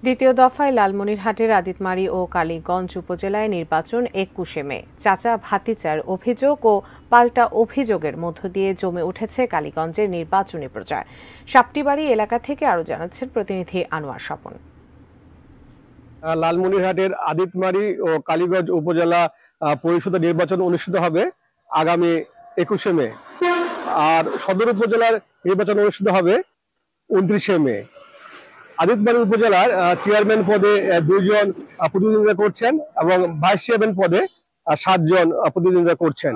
দ্বিতীয় দফায় লালমনিরহাটের আদিতমারী ও কালীগঞ্জ উপজেলায় নির্বাচন ২১শে মে। চাচা ভাতিচার অভিযোগ ও পাল্টা অভিযোগের মধ্য দিয়ে জমে উঠেছে কালীগঞ্জের নির্বাচনী প্রচার। সাপটিবাড়ি এলাকা থেকে আরো জানাচ্ছেন প্রতিনিধি আনোয়ার স্বপন। লালমনিরহাটের আদিতমারী ও কালীগঞ্জ উপজেলা পরিষদ নির্বাচন অনুষ্ঠিত হবে আগামী ২১শে মে, আর সদর উপজেলার নির্বাচন অনুষ্ঠিত হবে ২৯শে মে। আদিতমারী উপজেলার চেয়ারম্যান পদে ২ জন প্রতিদ্বন্দ্বিতা করছেন এবং ভাইস চেয়ারম্যান পদে ৭ জন প্রতিদ্বন্দ্বিতা করছেন।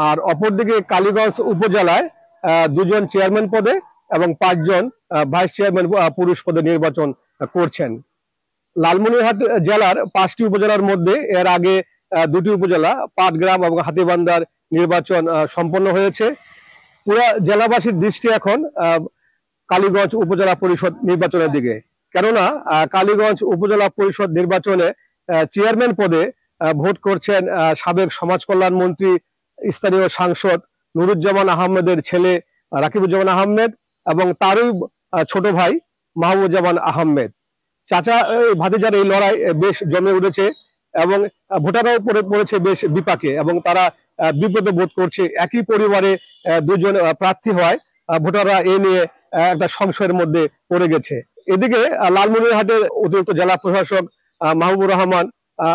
আর অপরদিকে কালীগঞ্জ উপজেলায় ২ জন চেয়ারম্যান পদে এবং ৫ জন ভাইস চেয়ারম্যান পুরুষ পদে নির্বাচন করছেন। লালমনিরহাট জেলার ৫টি উপজেলার মধ্যে এর আগে ২টি উপজেলা পাটগ্রাম এবং হাতীবান্ধার নির্বাচন সম্পন্ন হয়েছে। পুরা জেলাবাসীর দৃষ্টি এখন কালীগঞ্জ উপজেলা পরিষদ নির্বাচনের দিকে, কেননা কালীগঞ্জ উপজেলা পরিষদ নির্বাচনে চেয়ারম্যান পদে ভোট করছেন সাবেক সমাজ কল্যাণ মন্ত্রী স্থানীয় সাংসদ নুরুজ্জামান আহমেদের ছেলে রাকিবুজ্জামান আহমেদ এবং তারই ছোট ভাই মাহবুবুজ্জামান আহমেদ। চাচা ভাতিজার এই লড়াই বেশ জমে উঠেছে এবং ভোটাররাও পড়েছে বেশ বিপাকে এবং তারা বিব্রত বোধ করছে। একই পরিবারে ২ জন প্রার্থী হয় ভোটাররা এ নিয়ে একটা সংশয়ের মধ্যে পড়ে গেছে। এদিকে লালমনিরহাটের অতিরিক্ত জেলা প্রশাসক মাহবুবুর রহমান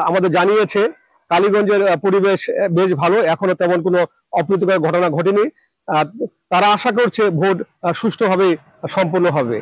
আমাদের জানিয়েছে কালীগঞ্জের পরিবেশ বেশ ভালো, এখনো তেমন কোনো অপ্রীতিকর ঘটনা ঘটেনি। তারা আশা করছে ভোট সুষ্ঠুভাবে সম্পন্ন হবে।